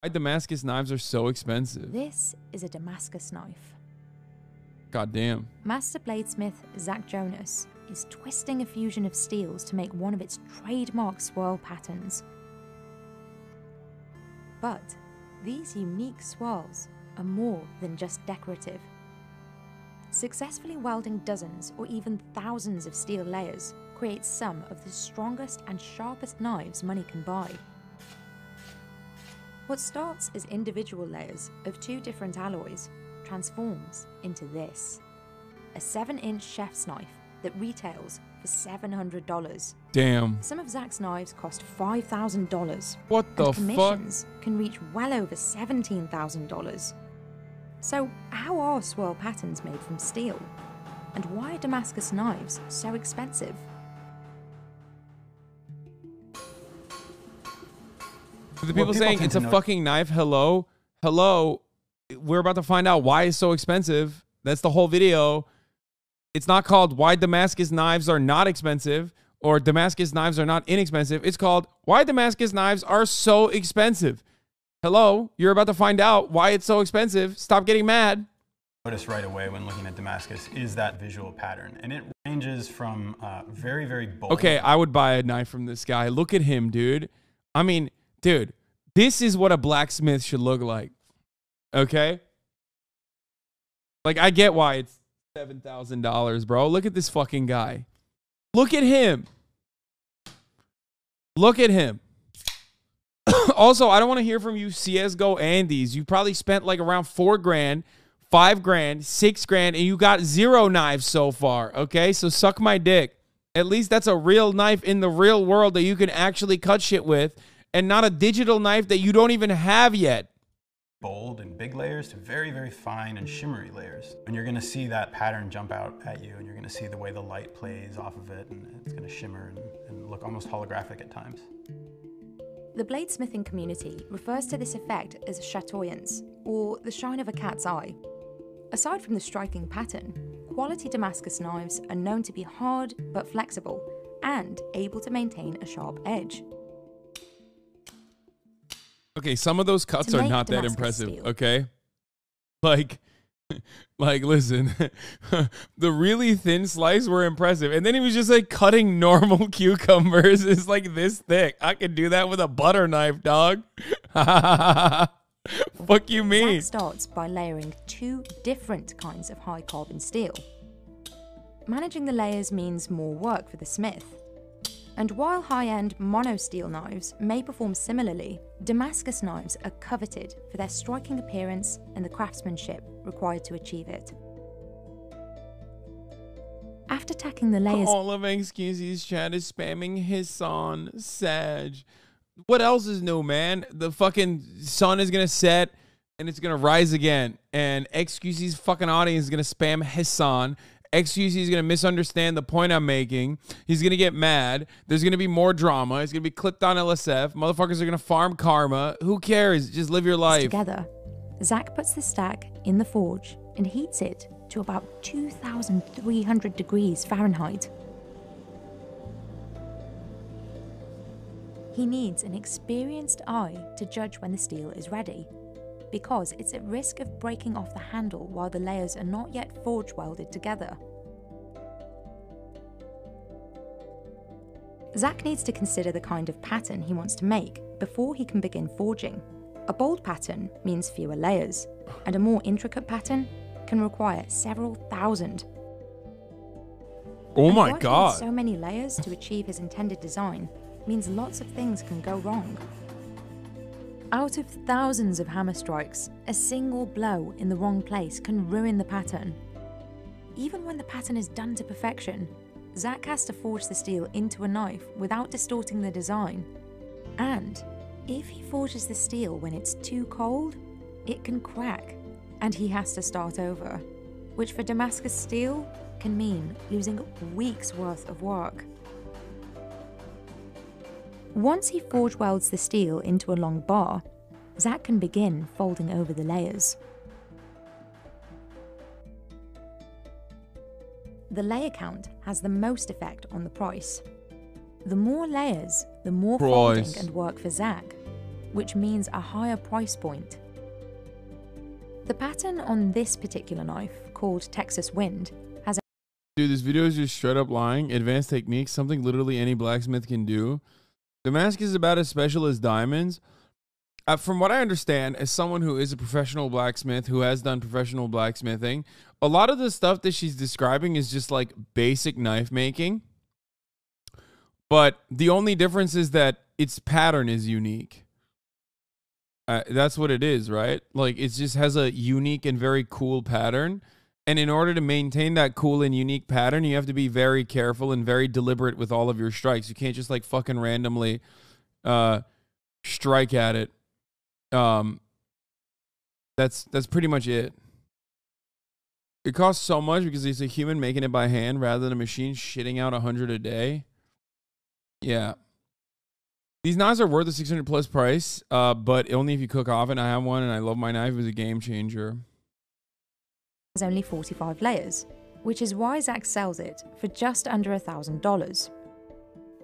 Why Damascus knives are so expensive? This is a Damascus knife. God damn. Master bladesmith Zach Jonas is twisting a fusion of steels to make one of its trademark swirl patterns. But these unique swirls are more than just decorative. Successfully welding dozens or even thousands of steel layers creates some of the strongest and sharpest knives money can buy. What starts as individual layers of 2 different alloys transforms into this. A 7-inch chef's knife that retails for $700. Damn. Some of Zach's knives cost $5,000. What the and fuck? commissions can reach well over $17,000. So how are swirl patterns made from steel? And why are Damascus knives so expensive? The people saying it's a fucking knife. Hello? Hello? We're about to find out why it's so expensive. That's the whole video. It's not called why Damascus knives are not expensive or Damascus knives are not inexpensive. It's called why Damascus knives are so expensive. Hello? You're about to find out why it's so expensive. Stop getting mad. Notice right away when looking at Damascus is that visual pattern, and it ranges from very, very bold. Okay, I would buy a knife from this guy. Look at him, dude. I mean, dude, this is what a blacksmith should look like. Okay? Like, I get why it's $7,000, bro. Look at this fucking guy. Look at him. Look at him. Also, I don't want to hear from you CSGO Andes. You probably spent like around $4 grand, $5 grand, $6 grand, and you got 0 knives so far. Okay? So suck my dick. At least that's a real knife in the real world that you can actually cut shit with, and not a digital knife that you don't even have yet. Bold and big layers to very, very fine and shimmery layers. And you're gonna see that pattern jump out at you, and you're gonna see the way the light plays off of it, and it's gonna shimmer and look almost holographic at times. The bladesmithing community refers to this effect as chatoyance, or the shine of a cat's eye. Aside from the striking pattern, quality Damascus knives are known to be hard but flexible and able to maintain a sharp edge. Okay, some of those cuts are not that impressive, okay? Like, listen, the really thin slice were impressive. And then he was just like cutting normal cucumbers. It's like this thick. I could do that with a butter knife, dog. Fuck you mean? Zach starts by layering 2 different kinds of high carbon steel. Managing the layers means more work for the smith. And while high-end monosteel knives may perform similarly, Damascus knives are coveted for their striking appearance and the craftsmanship required to achieve it. After tacking the layers... All of excuses, chat is spamming Hasan Saj. What else is new, man? The fucking sun is going to set and it's going to rise again. And excuses fucking audience is going to spam Hasan. XQC is going to misunderstand the point I'm making. He's going to get mad. There's going to be more drama. It's going to be clipped on LSF. Motherfuckers are going to farm karma. Who cares? Just live your life. Together, Zach puts the stack in the forge and heats it to about 2,300 degrees Fahrenheit. He needs an experienced eye to judge when the steel is ready, because it's at risk of breaking off the handle while the layers are not yet forge welded together. Zach needs to consider the kind of pattern he wants to make before he can begin forging. A bold pattern means fewer layers, and a more intricate pattern can require several thousand. Oh my God. So many layers to achieve his intended design means lots of things can go wrong. Out of thousands of hammer strikes, a single blow in the wrong place can ruin the pattern. Even when the pattern is done to perfection, Zach has to forge the steel into a knife without distorting the design. And if he forges the steel when it's too cold, it can crack, and he has to start over, which for Damascus steel can mean losing weeks worth of work. Once he forge welds the steel into a long bar, Zach can begin folding over the layers. The layer count has the most effect on the price. The more layers, the more folding and work for Zach. which means a higher price point. The pattern on this particular knife, called Texas Wind, has a... Dude, this video is just straight up lying. Advanced techniques, something literally any blacksmith can do. Damascus is about as special as diamonds. From what I understand, as someone who is a professional blacksmith, who has done professional blacksmithing, a lot of the stuff that she's describing is just like basic knife making. But the only difference is that its pattern is unique. That's what it is, right? Like, it just has a unique and very cool pattern. And in order to maintain that cool and unique pattern, you have to be very careful and very deliberate with all of your strikes. You can't just like fucking randomly strike at it. That's pretty much it. It costs so much because it's a human making it by hand rather than a machine shitting out 100 a day. Yeah. These knives are worth a 600 plus price, but only if you cook often. I have one and I love my knife. It was a game changer. Has only 45 layers, which is why Zach sells it for just under $1,000.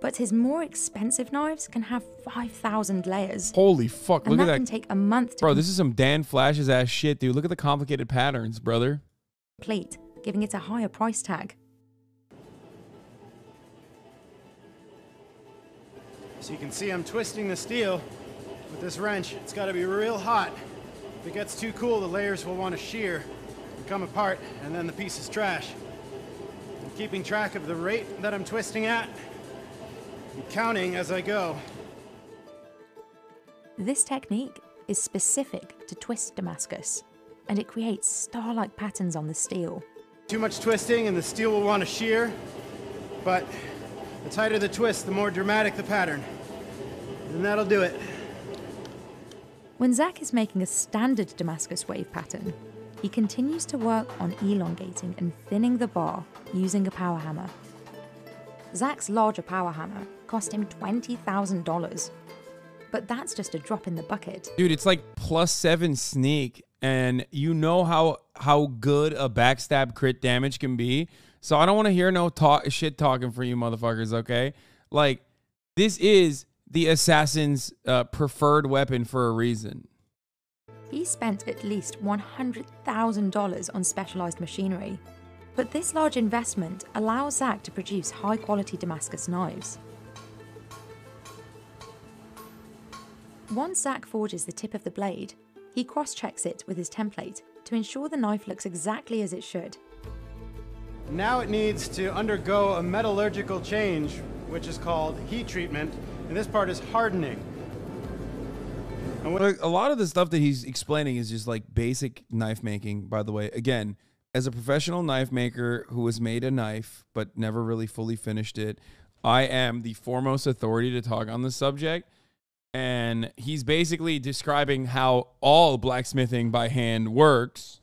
But his more expensive knives can have 5,000 layers. Holy fuck, look at that. And that can take a month to Bro, this is some Dan Flash's ass shit, dude. Look at the complicated patterns, brother. complete, giving it a higher price tag. So you can see I'm twisting the steel with this wrench. It's got to be real hot. If it gets too cool, the layers will want to shear and come apart, and then the piece is trash. I'm keeping track of the rate that I'm twisting at and counting as I go. This technique is specific to twist Damascus, and it creates star-like patterns on the steel. Too much twisting and the steel will want to shear, but the tighter the twist, the more dramatic the pattern. And that'll do it. When Zach is making a standard Damascus wave pattern, he continues to work on elongating and thinning the bar using a power hammer. Zach's larger power hammer cost him $20,000. But that's just a drop in the bucket. Dude, it's like +7 sneak, and you know how good a backstab crit damage can be. So I don't want to hear no shit talking for you motherfuckers, okay? Like, this is the assassin's preferred weapon for a reason. He spent at least $100,000 on specialized machinery. But this large investment allows Zach to produce high-quality Damascus knives. Once Zach forges the tip of the blade, he cross-checks it with his template to ensure the knife looks exactly as it should. Now it needs to undergo a metallurgical change, which is called heat treatment, and this part is hardening. And a lot of the stuff that he's explaining is just like basic knife making, by the way. Again, as a professional knife maker who has made a knife but never really fully finished it, I am the foremost authority to talk on the subject. And he's basically describing how all blacksmithing by hand works.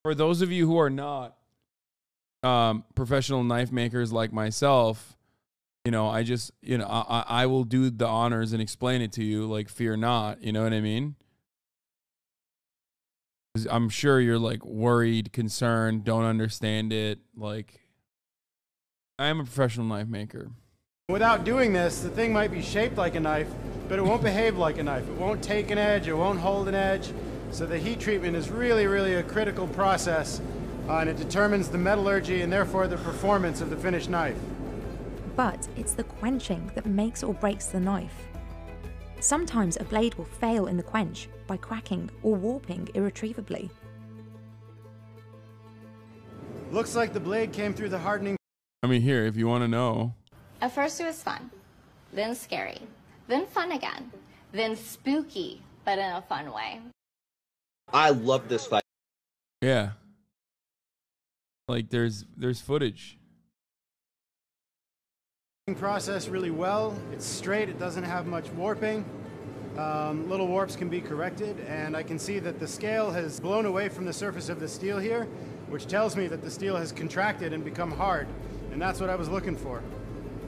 For those of you who are not professional knife makers like myself, you know, I will do the honors and explain it to you, like, fear not, you know what I mean? 'Cause I'm sure you're like worried, concerned, don't understand it. Like, I am a professional knife maker. without doing this, the thing might be shaped like a knife, but it won't behave like a knife. It won't take an edge, it won't hold an edge. So the heat treatment is really, really a critical process, and it determines the metallurgy and therefore the performance of the finished knife. But it's the quenching that makes or breaks the knife. Sometimes a blade will fail in the quench by cracking or warping irretrievably. Looks like the blade came through the hardening. I mean, here, if you want to know. At first it was fun, then scary, then fun again, then spooky, but in a fun way. I love this fight. Yeah. Like, there's footage. Process really well. It's straight, it doesn't have much warping. Little warps can be corrected, and I can see that the scale has blown away from the surface of the steel here, which tells me that the steel has contracted and become hard, and that's what I was looking for.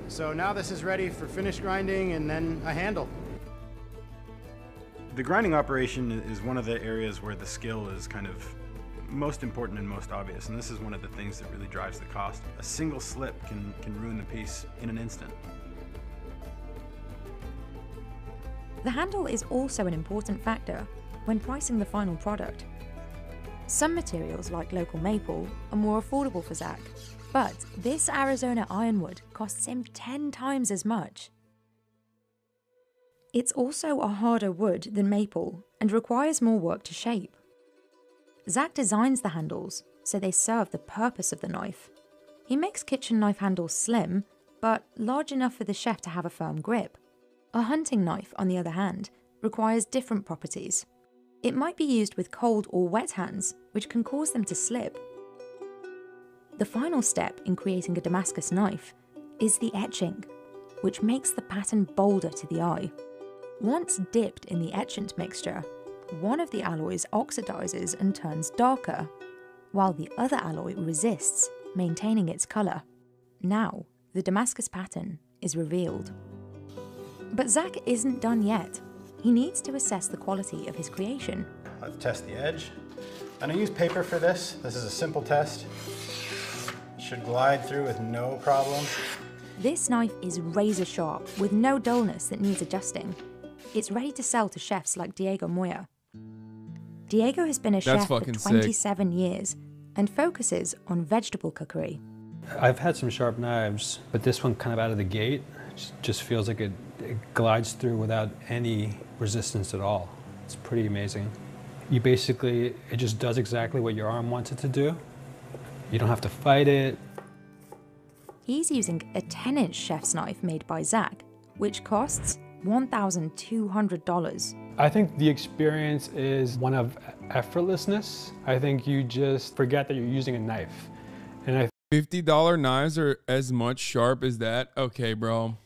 So now this is ready for finish grinding and then a handle. The grinding operation is one of the areas where the skill is kind of most important and most obvious, and this is one of the things that really drives the cost. A single slip can ruin the piece in an instant. The handle is also an important factor when pricing the final product. Some materials, like local maple, are more affordable for Zach, but this Arizona ironwood costs him 10 times as much. It's also a harder wood than maple and requires more work to shape. Zach designs the handles so they serve the purpose of the knife. He makes kitchen knife handles slim, but large enough for the chef to have a firm grip. A hunting knife, on the other hand, requires different properties. It might be used with cold or wet hands, which can cause them to slip. The final step in creating a Damascus knife is the etching, which makes the pattern bolder to the eye. Once dipped in the etchant mixture, one of the alloys oxidizes and turns darker, while the other alloy resists, maintaining its color. Now, the Damascus pattern is revealed. But Zach isn't done yet. He needs to assess the quality of his creation. Let's test the edge. And I use paper for this. This is a simple test. It should glide through with no problem. This knife is razor sharp, with no dullness that needs adjusting. It's ready to sell to chefs like Diego Moya. Diego has been a chef for 27 years and focuses on vegetable cookery. I've had some sharp knives, but this one kind of out of the gate just feels like it glides through without any resistance at all. It's pretty amazing. It just does exactly what your arm wants it to do. You don't have to fight it. He's using a 10-inch chef's knife made by Zach, which costs $1,200. I think the experience is one of effortlessness. I think you just forget that you're using a knife. And $50 knives are as much sharp as that? Okay, bro.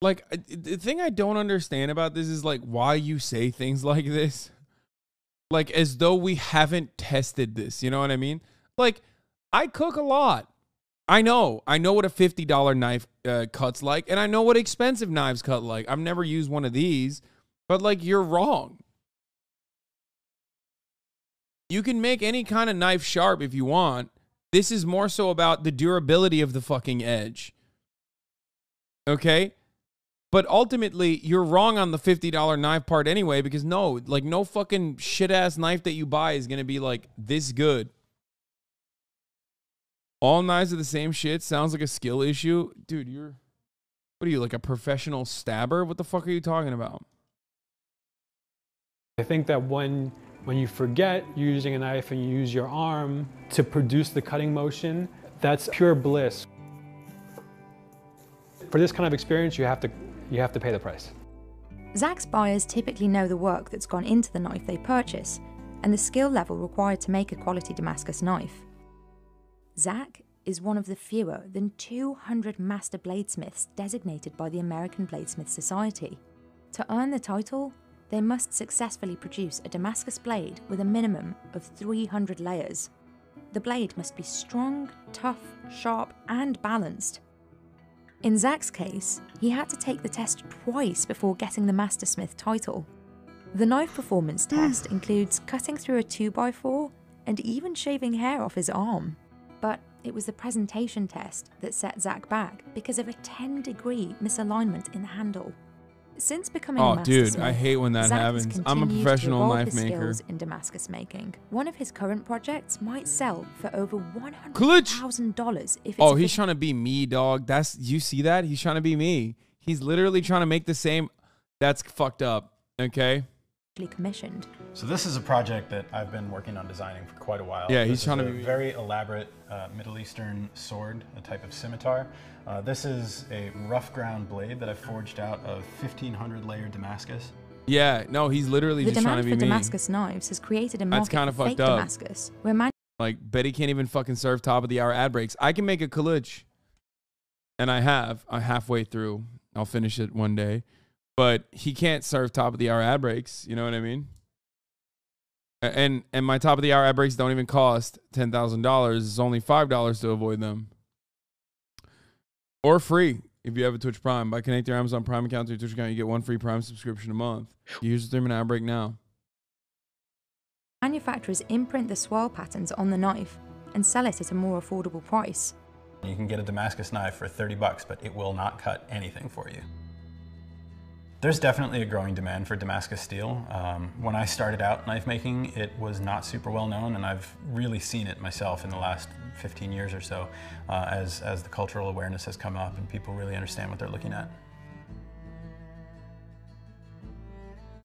Like, the thing I don't understand about this is, like, why you say things like this. Like, as though we haven't tested this, you know what I mean? Like, I cook a lot. I know what a $50 knife cuts like, and I know what expensive knives cut like. I've never used one of these, but, like, you're wrong. You can make any kind of knife sharp if you want. This is more so about the durability of the fucking edge. Okay? But ultimately, you're wrong on the $50 knife part anyway, because no fucking shit-ass knife that you buy is going to be, like, this good. All knives are the same shit. Sounds like a skill issue. Dude, what are you, like a professional stabber? What the fuck are you talking about? I think that when you forget you're using a knife and you use your arm to produce the cutting motion, that's pure bliss. For this kind of experience, you have to pay the price. Zach's buyers typically know the work that's gone into the knife they purchase and the skill level required to make a quality Damascus knife. Zach is one of the fewer than 200 master bladesmiths designated by the American Bladesmith Society. To earn the title, they must successfully produce a Damascus blade with a minimum of 300 layers. The blade must be strong, tough, sharp, and balanced. In Zach's case, he had to take the test twice before getting the Mastersmith title. The knife performance test includes cutting through a 2x4 and even shaving hair off his arm. But it was the presentation test that set Zach back because of a 10-degree misalignment in the handle. Since becoming a Mastersmith, dude, I hate when that happens. I'm a professional knife maker. In Damascus making. One of his current projects might sell for over $100,000 if it's he's trying to be me, dog. You see that? He's trying to be me. He's literally trying to make the same. That's fucked up. Okay. Commissioned. So this is a project that I've been working on designing for quite a while. Yeah, he's trying to be a very elaborate Middle Eastern sword, a type of scimitar. This is a rough ground blade that I forged out of 1,500 layer Damascus. Yeah, no, he's literally just trying to be me. The demand for Damascus knives has created a market for fake Damascus, where like Betty can't even fucking serve top of the hour ad breaks. I can make a kaluch, and I'm halfway through. I'll finish it one day. But he can't serve top of the hour ad breaks. You know what I mean? And my top of the hour ad breaks don't even cost $10,000. It's only $5 to avoid them. Or free if you have a Twitch Prime. By connecting your Amazon Prime account to your Twitch account, you get one free Prime subscription a month. Use the 3-minute ad break now. Manufacturers imprint the swirl patterns on the knife and sell it at a more affordable price. You can get a Damascus knife for $30, but it will not cut anything for you. There's definitely a growing demand for Damascus steel. When I started out knife making, it was not super well known, and I've really seen it myself in the last 15 years or so as the cultural awareness has come up and people really understand what they're looking at.